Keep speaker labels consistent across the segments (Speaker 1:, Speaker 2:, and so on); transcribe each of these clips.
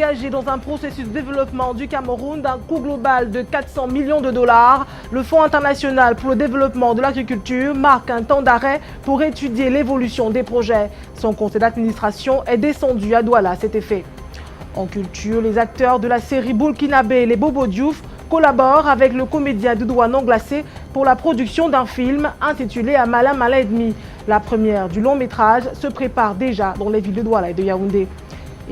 Speaker 1: engagé dans un processus de développement du Cameroun d'un coût global de 400 millions de dollars. Le Fonds international pour le développement de l'agriculture marque un temps d'arrêt pour étudier l'évolution des projets. Son conseil d'administration est descendu à Douala à cet effet. En culture, les acteurs de la série burkinabé Les Bobo Diouf collaborent avec le comédien Doudou Anon Glacé pour la production d'un film intitulé Amala Mala et demi. La première du long métrage se prépare déjà dans les villes de Douala et de Yaoundé.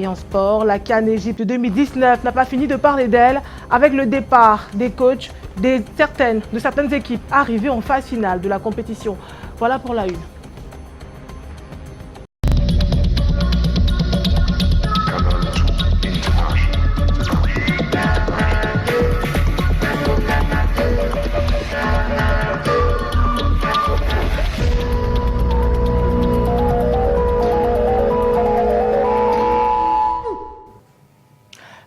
Speaker 1: Et en sport, la CAN Égypte 2019 n'a pas fini de parler d'elle avec le départ des coachs de certaines équipes arrivées en phase finale de la compétition. Voilà pour la une.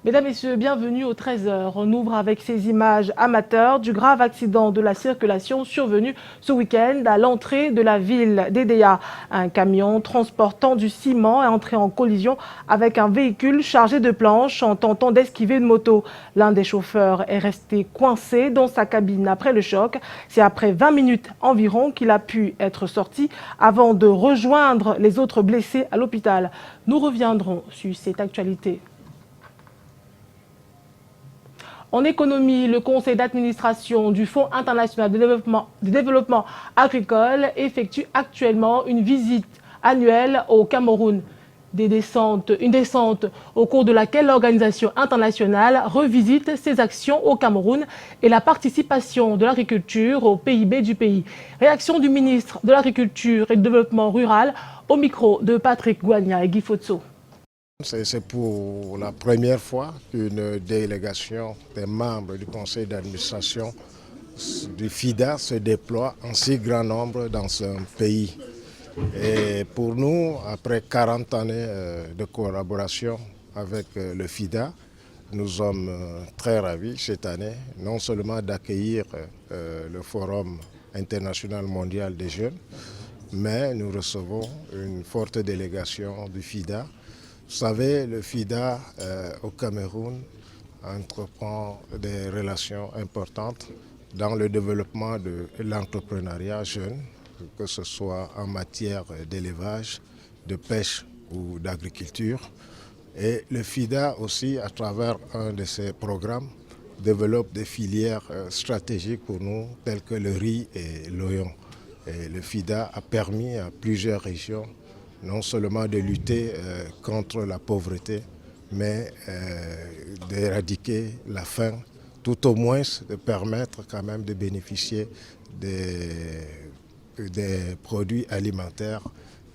Speaker 1: Mesdames, Messieurs, bienvenue au 13h. On ouvre avec ces images amateurs du grave accident de la circulation survenu ce week-end à l'entrée de la ville d'Edea. Un camion transportant du ciment est entré en collision avec un véhicule chargé de planches en tentant d'esquiver une moto. L'un des chauffeurs est resté coincé dans sa cabine après le choc. C'est après 20 minutes environ qu'il a pu être sorti avant de rejoindre les autres blessés à l'hôpital. Nous reviendrons sur cette actualité. En économie, le conseil d'administration du Fonds international de développement agricole effectue actuellement une visite annuelle au Cameroun. Une descente au cours de laquelle l'organisation internationale revisite ses actions au Cameroun et la participation de l'agriculture au PIB du pays. Réaction du ministre de l'Agriculture et du Développement rural au micro de Patrick Gouagna et Guy Fotso.
Speaker 2: C'est pour la première fois qu'une délégation des membres du conseil d'administration du FIDA se déploie en si grand nombre dans un pays. Et pour nous, après 40 années de collaboration avec le FIDA, nous sommes très ravis cette année, non seulement d'accueillir le Forum international mondial des jeunes, mais nous recevons une forte délégation du FIDA. Vous savez, le FIDA au Cameroun entreprend des relations importantes dans le développement de l'entrepreneuriat jeune, que ce soit en matière d'élevage, de pêche ou d'agriculture. Et le FIDA aussi, à travers un de ses programmes, développe des filières stratégiques pour nous, telles que le riz et l'oignon. Et le FIDA a permis à plusieurs régions non seulement de lutter contre la pauvreté, mais d'éradiquer la faim, tout au moins de permettre quand même de bénéficier des produits alimentaires,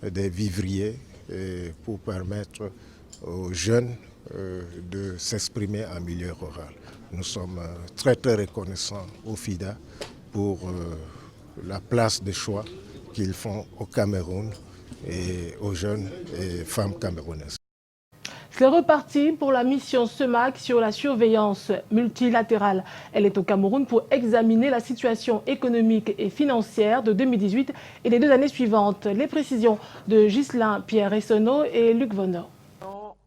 Speaker 2: des vivriers, pour permettre aux jeunes de s'exprimer en milieu rural. Nous sommes très reconnaissants au FIDA pour la place de choix qu'ils font au Cameroun et aux jeunes et femmes camerounaises.
Speaker 1: C'est reparti pour la mission SEMAC sur la surveillance multilatérale. Elle est au Cameroun pour examiner la situation économique et financière de 2018 et des 2 années suivantes. Les précisions de Ghislain Pierre Essonneau et Luc Vonneau.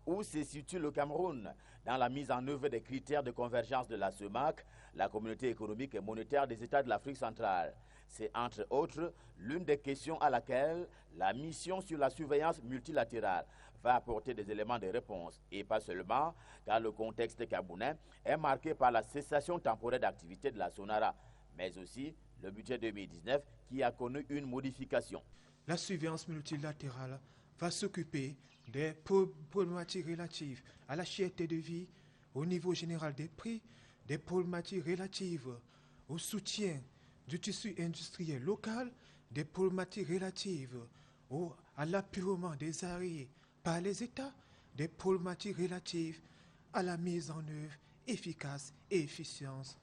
Speaker 3: Où se situe le Cameroun dans la mise en œuvre des critères de convergence de la SEMAC, la communauté économique et monétaire des États de l'Afrique centrale? C'est entre autres l'une des questions à laquelle la mission sur la surveillance multilatérale va apporter des éléments de réponse. Et pas seulement, car le contexte camerounais est marqué par la cessation temporaire d'activité de la SONARA, mais aussi le budget 2019 qui a connu une modification.
Speaker 4: La surveillance multilatérale va s'occuper des problématiques relatives à la cherté de vie, au niveau général des prix, des problématiques relatives au soutien du tissu industriel local, des problématiques relatives à l'apurement des arrêts par les États, des problématiques relatives à la mise en œuvre efficace et efficiente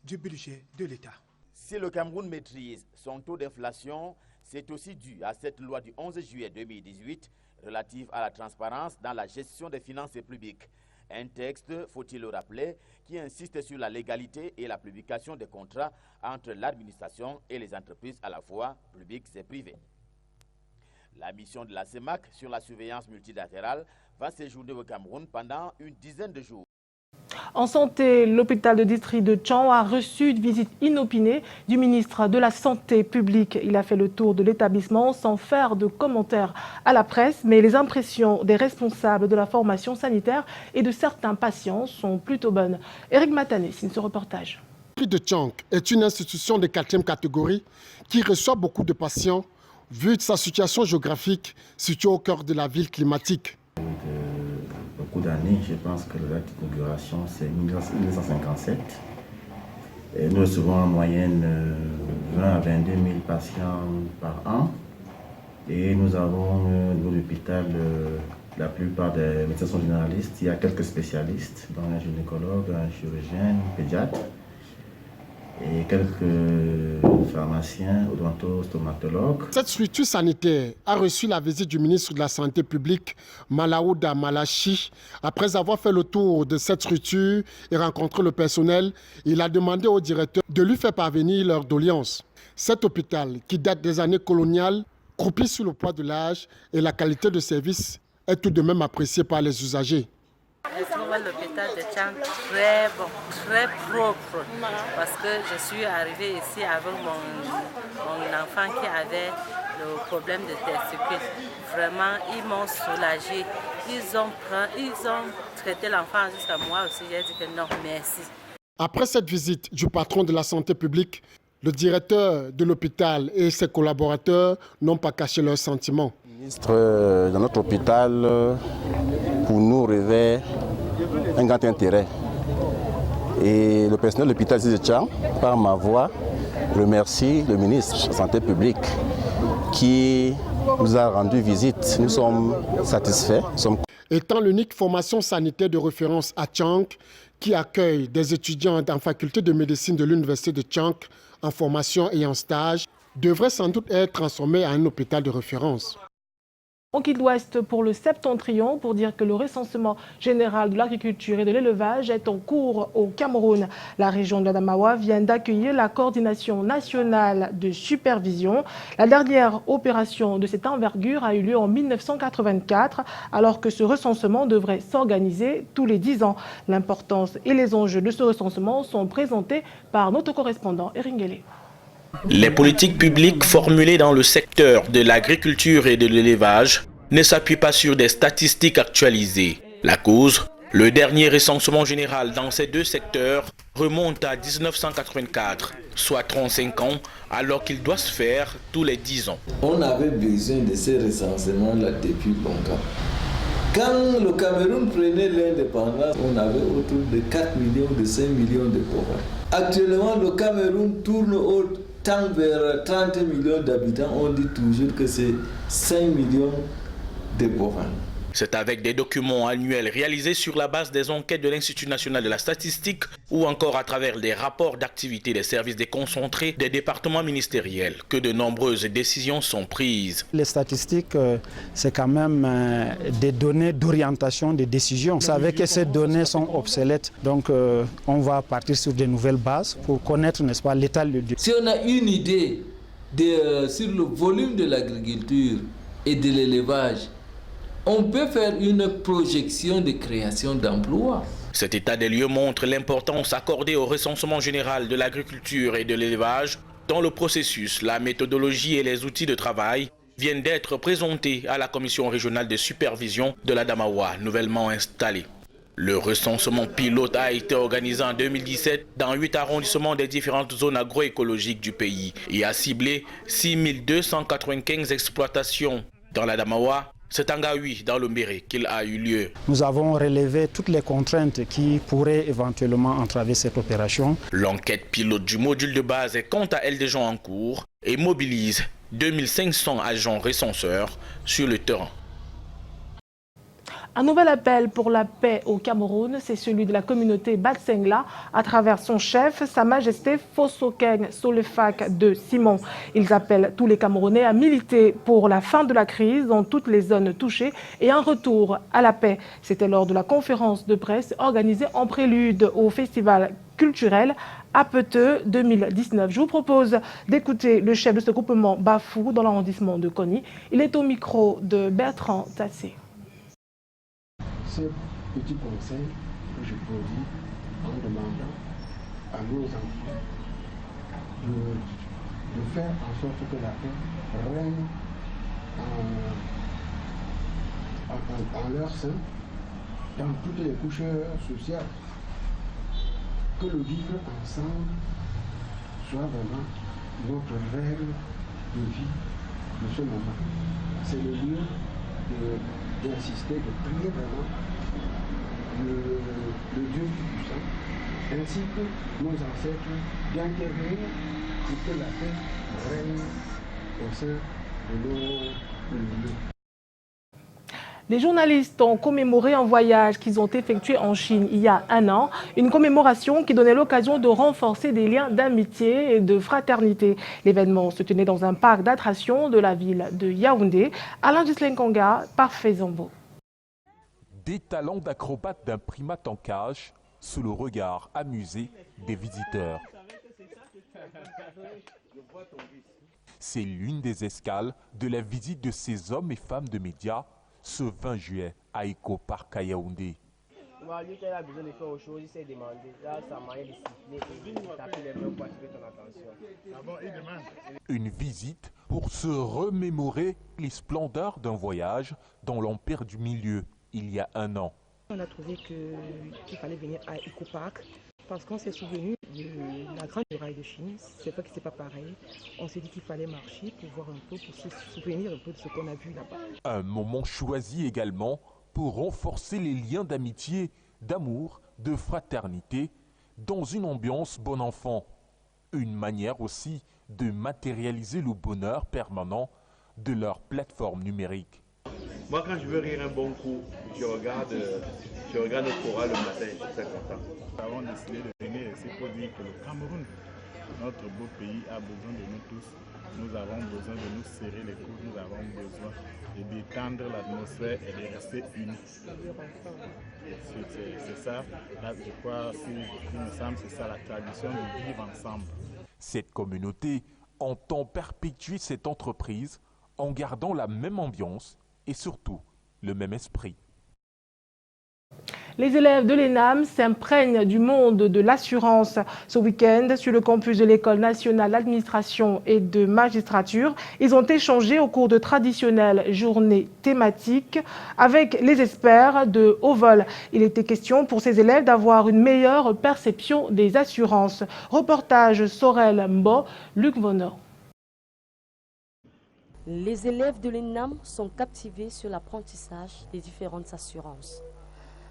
Speaker 4: du budget de l'État.
Speaker 3: Si le Cameroun maîtrise son taux d'inflation, c'est aussi dû à cette loi du 11 juillet 2018 relative à la transparence dans la gestion des finances publiques. Un texte, faut-il le rappeler, qui insiste sur la légalité et la publication des contrats entre l'administration et les entreprises à la fois publiques et privées. La mission de la CEMAC sur la surveillance multilatérale va séjourner au Cameroun pendant une dizaine de jours.
Speaker 1: En santé, l'hôpital de district de Tchang a reçu une visite inopinée du ministre de la Santé publique. Il a fait le tour de l'établissement sans faire de commentaires à la presse, mais les impressions des responsables de la formation sanitaire et de certains patients sont plutôt bonnes. Eric Matané signe ce reportage.
Speaker 5: Le district de Tchang est une institution de 4e catégorie qui reçoit beaucoup de patients, vu sa situation géographique située au cœur de la ville climatique.
Speaker 6: Beaucoup d'années, je pense que la date d'inauguration c'est 1957. Et nous recevons en moyenne 20 à 22 000 patients par an. Et nous avons au niveau de l'hôpital, la plupart des médecins sont généralistes. Il y a quelques spécialistes, dont un gynécologue, un chirurgien, un pédiatre et quelques pharmaciens, odontostomatologues.
Speaker 5: Cette structure sanitaire a reçu la visite du ministre de la Santé publique, Malaouda Malachi. Après avoir fait le tour de cette structure et rencontré le personnel, il a demandé au directeur de lui faire parvenir leur doléance. Cet hôpital, qui date des années coloniales, croupit sous le poids de l'âge et la qualité de service est tout de même appréciée par les usagers.
Speaker 7: Je trouve l'hôpital de Tchang très bon, très propre, parce que je suis arrivée ici avec mon enfant qui avait le problème de testicules. Vraiment, ils m'ont soulagée. Ils ont traité l'enfant jusqu'à moi aussi. J'ai dit que non, merci.
Speaker 5: Après cette visite du patron de la santé publique, le directeur de l'hôpital et ses collaborateurs n'ont pas caché leurs sentiments.
Speaker 8: Le ministre dans notre hôpital, pour nous, revêt un grand intérêt. Et le personnel de l'hôpital de Tchang, par ma voix, remercie le ministre de la Santé publique qui nous a rendu visite. Nous sommes satisfaits.
Speaker 5: Étant l'unique formation sanitaire de référence à Tchang, qui accueille des étudiants en faculté de médecine de l'université de Tchang en formation et en stage, devrait sans doute être transformé en un hôpital de référence.
Speaker 1: En Ouest pour le Septentrion pour dire que le recensement général de l'agriculture et de l'élevage est en cours au Cameroun. La région de l'Adamawa vient d'accueillir la coordination nationale de supervision. La dernière opération de cette envergure a eu lieu en 1984 alors que ce recensement devrait s'organiser tous les 10 ans. L'importance et les enjeux de ce recensement sont présentés par notre correspondant Eringele.
Speaker 9: Les politiques publiques formulées dans le secteur de l'agriculture et de l'élevage ne s'appuient pas sur des statistiques actualisées. La cause, le dernier recensement général dans ces deux secteurs remonte à 1984, soit 35 ans, alors qu'il doit se faire tous les 10 ans.
Speaker 10: On avait besoin de ces recensements-là depuis longtemps. Quand le Cameroun prenait l'indépendance, on avait autour de 4 millions, de 5 millions de pauvres. Actuellement, le Cameroun tourne tend vers 30 millions d'habitants. On dit toujours que c'est 5 millions de pauvres.
Speaker 9: C'est avec des documents annuels réalisés sur la base des enquêtes de l'Institut national de la statistique ou encore à travers des rapports d'activité des services déconcentrés des départements ministériels que de nombreuses décisions sont prises.
Speaker 11: Les statistiques, c'est quand même des données d'orientation des décisions. Vous savez que ces données sont obsolètes, donc on va partir sur de nouvelles bases pour connaître, n'est-ce pas, l'état du lieu.
Speaker 10: Si on a une idée sur le volume de l'agriculture et de l'élevage, on peut faire une projection de création d'emplois.
Speaker 9: Cet état des lieux montre l'importance accordée au recensement général de l'agriculture et de l'élevage. Dans le processus, la méthodologie et les outils de travail viennent d'être présentés à la commission régionale de supervision de l'Adamawa, nouvellement installée. Le recensement pilote a été organisé en 2017 dans 8 arrondissements des différentes zones agroécologiques du pays et a ciblé 6 295 exploitations dans l'Adamawa. C'est en Gaoui, dans le Mbéré, qu'il a eu lieu.
Speaker 11: Nous avons relevé toutes les contraintes qui pourraient éventuellement entraver cette opération.
Speaker 9: L'enquête pilote du module de base est quant à elle déjà en cours et mobilise 2500 agents recenseurs sur le terrain.
Speaker 1: Un nouvel appel pour la paix au Cameroun, c'est celui de la communauté Batsengla à travers son chef, Sa Majesté Fosokeng Solefak de Simon. Ils appellent tous les Camerounais à militer pour la fin de la crise dans toutes les zones touchées et un retour à la paix. C'était lors de la conférence de presse organisée en prélude au festival culturel à Peteux 2019. Je vous propose d'écouter le chef de ce groupement Bafou dans l'arrondissement de Kony. Il est au micro de Bertrand Tassé.
Speaker 5: Ce petit conseil que je produis en demandant à nos enfants de faire en sorte que la paix règne en leur sein, dans toutes les couches sociales, que le vivre ensemble soit vraiment notre règle de vie de ce moment. C'est le lieu d'insister, de prier vraiment le Dieu Tout-Puissant, ainsi que nos ancêtres, d'intervenir pour que la paix règne au sein de nos lieux.
Speaker 1: Les journalistes ont commémoré un voyage qu'ils ont effectué en Chine il y a un an, une commémoration qui donnait l'occasion de renforcer des liens d'amitié et de fraternité. L'événement se tenait dans un parc d'attractions de la ville de Yaoundé. Alain Gislen-Konga, Parfait Zambo.
Speaker 12: Des talents d'acrobate d'un primate en cage sous le regard amusé des visiteurs. C'est l'une des escales de la visite de ces hommes et femmes de médias ce 20 juillet à Eco Park à Yaoundé. Une visite pour se remémorer les splendeurs d'un voyage dans l'Empire du Milieu il y a un an.
Speaker 13: On a trouvé qu'il fallait venir à Eco Park parce qu'on s'est souvenu de la Grande Muraille de Chine. C'est vrai que c'est pas pareil. On s'est dit qu'il fallait marcher pour voir un peu, pour se souvenir un peu de ce qu'on a vu là-bas.
Speaker 12: Un moment choisi également pour renforcer les liens d'amitié, d'amour, de fraternité dans une ambiance bon enfant. Une manière aussi de matérialiser le bonheur permanent de leur plateforme numérique.
Speaker 14: Moi, quand je veux rire un bon coup, je regarde notre chorale le matin, je suis très content.
Speaker 15: Nous avons décidé de venir ici pour dire que le Cameroun, notre beau pays, a besoin de nous tous. Nous avons besoin de nous serrer les coudes, nous avons besoin de détendre l'atmosphère et de rester unis. C'est ça, là, je crois, il me semble, c'est ça la tradition de vivre ensemble.
Speaker 12: Cette communauté entend perpétuer cette entreprise en gardant la même ambiance et surtout le même esprit.
Speaker 1: Les élèves de l'ENAM s'imprègnent du monde de l'assurance. Ce week-end, sur le campus de l'École nationale d'administration et de magistrature, ils ont échangé au cours de traditionnelles journées thématiques avec les experts de haut vol. Il était question pour ces élèves d'avoir une meilleure perception des assurances. Reportage Sorel Mbo, Luc Vonor.
Speaker 16: Les élèves de l'ENAM sont captivés sur l'apprentissage des différentes assurances.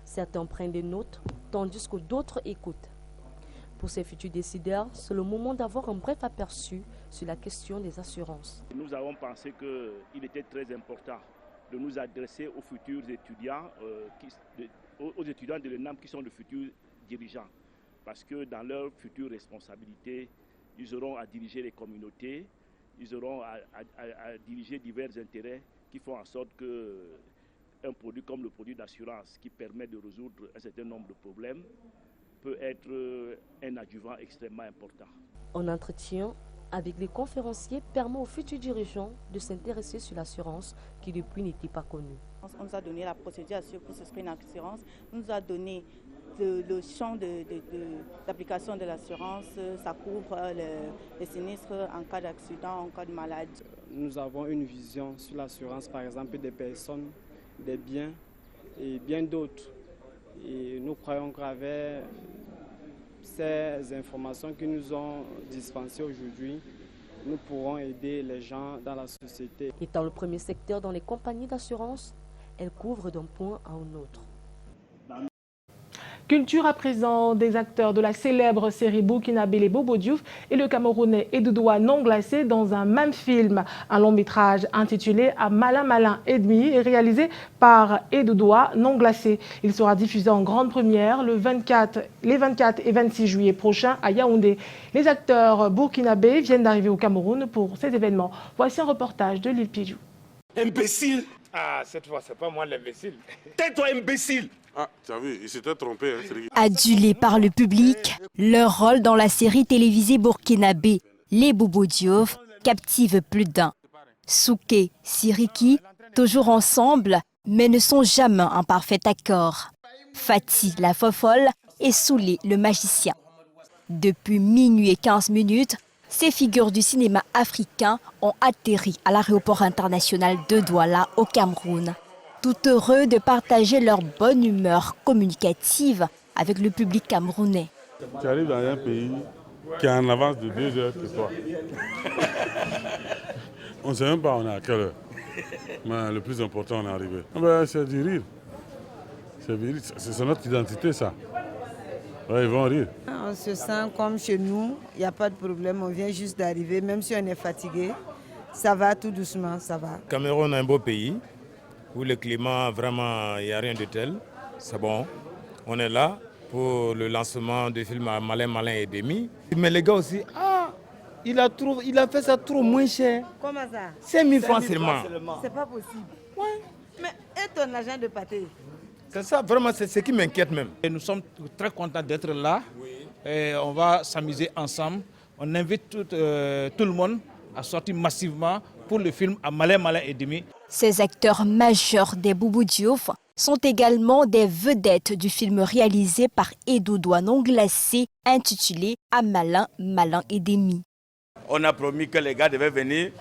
Speaker 16: Certains prennent des notes, tandis que d'autres écoutent. Pour ces futurs décideurs, c'est le moment d'avoir un bref aperçu sur la question des assurances.
Speaker 17: Nous avons pensé qu'il était très important de nous adresser aux futurs étudiants, aux étudiants de l'ENAM qui sont de futurs dirigeants. Parce que dans leurs futures responsabilités, ils auront à diriger les communautés, ils auront à diriger divers intérêts qui font en sorte que un produit comme le produit d'assurance qui permet de résoudre un certain nombre de problèmes peut être un adjuvant extrêmement important.
Speaker 16: Un entretien avec les conférenciers permet aux futurs dirigeants de s'intéresser sur l'assurance qui depuis n'était pas connue.
Speaker 18: On nous a donné la procédure pour souscrire une assurance, on nous a donné le champ d'application de l'assurance, ça couvre les sinistres en cas d'accident, en cas de maladie.
Speaker 19: Nous avons une vision sur l'assurance, par exemple des personnes, des biens et bien d'autres. Et nous croyons qu'avec ces informations qui nous ont dispensées aujourd'hui, nous pourrons aider les gens dans la société.
Speaker 16: Étant le premier secteur dans les compagnies d'assurance, elle couvre d'un point à un autre.
Speaker 1: Culture à présent, des acteurs de la célèbre série burkinabé Les Bobo Diouf et le Camerounais Edoudoua non glacé dans un même film. Un long métrage intitulé À Malin Malin et demi est réalisé par Edoudoua non glacé. Il sera diffusé en grande première les 24 et 26 juillet prochains à Yaoundé. Les acteurs burkinabés viennent d'arriver au Cameroun pour ces événements. Voici un reportage de Lille Pijou.
Speaker 20: Imbécile!
Speaker 21: Ah, cette fois, c'est pas moi l'imbécile.
Speaker 20: Tais-toi, imbécile! Ah, tu as vu, il s'était trompé. Hein,
Speaker 21: Adulés par le public, leur rôle dans la série télévisée burkinabé Les Bobo Diouf captive plus d'un. Souké, Siriki, toujours ensemble, mais ne sont jamais en parfait accord. Fatih, la fofolle, et Soulé, le magicien. Depuis minuit et 15 minutes, ces figures du cinéma africain ont atterri à l'aéroport international de Douala au Cameroun, tout heureux de partager leur bonne humeur communicative avec le public camerounais.
Speaker 20: Tu arrives dans un pays qui est en avance de 2 heures que toi. On ne sait même pas on est à quelle heure. Mais le plus important, on est arrivé. C'est du rire. C'est notre identité, ça. Ouais, ils vont rire.
Speaker 22: On se sent comme chez nous, il n'y a pas de problème, on vient juste d'arriver, même si on est fatigué, ça va tout doucement, ça va.
Speaker 23: Cameroun est un beau pays, où le climat, vraiment, il n'y a rien de tel. C'est bon, on est là pour le lancement du film Malin et Demi. Mais les gars aussi, il a fait ça trop moins cher.
Speaker 22: Comment ça?
Speaker 23: 5 000 francs seulement.
Speaker 22: C'est pas possible. Ouais. Mais et ton agent de pâté?
Speaker 23: C'est ça, vraiment, c'est ce qui m'inquiète même.
Speaker 24: Et nous sommes très contents d'être là. Et on va s'amuser ensemble. On invite tout le monde à sortir massivement pour le film Malin et Demi.
Speaker 21: Ces acteurs majeurs des Bobo Diouf sont également des vedettes du film réalisé par Edo Douanon Glacé intitulé Malin et Demi.
Speaker 3: On a promis que les gars devaient venir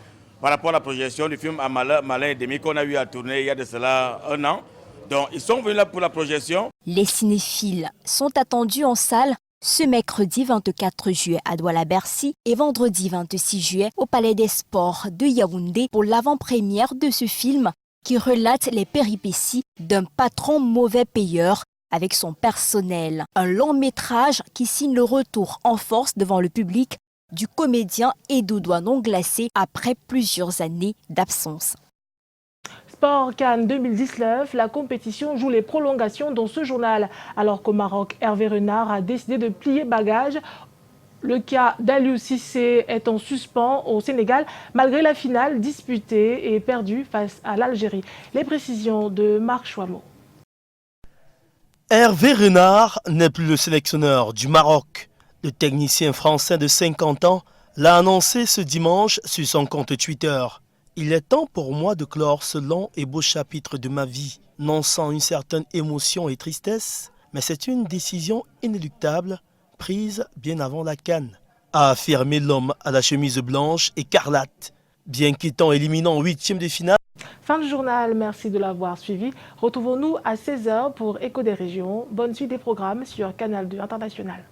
Speaker 3: par rapport à la projection du film Malin et Demi qu'on a eu à tourner il y a de cela 1 an. Donc ils sont venus là pour la projection.
Speaker 21: Les cinéphiles sont attendus en salle ce mercredi 24 juillet à Douala-Bercy et vendredi 26 juillet au Palais des Sports de Yaoundé pour l'avant-première de ce film qui relate les péripéties d'un patron mauvais payeur avec son personnel. Un long métrage qui signe le retour en force devant le public du comédien Edo Douanon Glacé après plusieurs années d'absence.
Speaker 1: Sport Cannes 2019, la compétition joue les prolongations dans ce journal. Alors qu'au Maroc, Hervé Renard a décidé de plier bagage. Le cas d'Aliou Cissé est en suspens au Sénégal, malgré la finale disputée et perdue face à l'Algérie. Les précisions de Marc Chouamot.
Speaker 25: Hervé Renard n'est plus le sélectionneur du Maroc. Le technicien français de 50 ans l'a annoncé ce dimanche sur son compte Twitter. Il est temps pour moi de clore ce long et beau chapitre de ma vie, non sans une certaine émotion et tristesse, mais c'est une décision inéluctable, prise bien avant la CAN, a affirmé l'homme à la chemise blanche écarlate, bien qu'étant éliminé en 8e de finale.
Speaker 1: Fin du journal, merci de l'avoir suivi. Retrouvons-nous à 16h pour Écho des régions. Bonne suite des programmes sur Canal 2 International.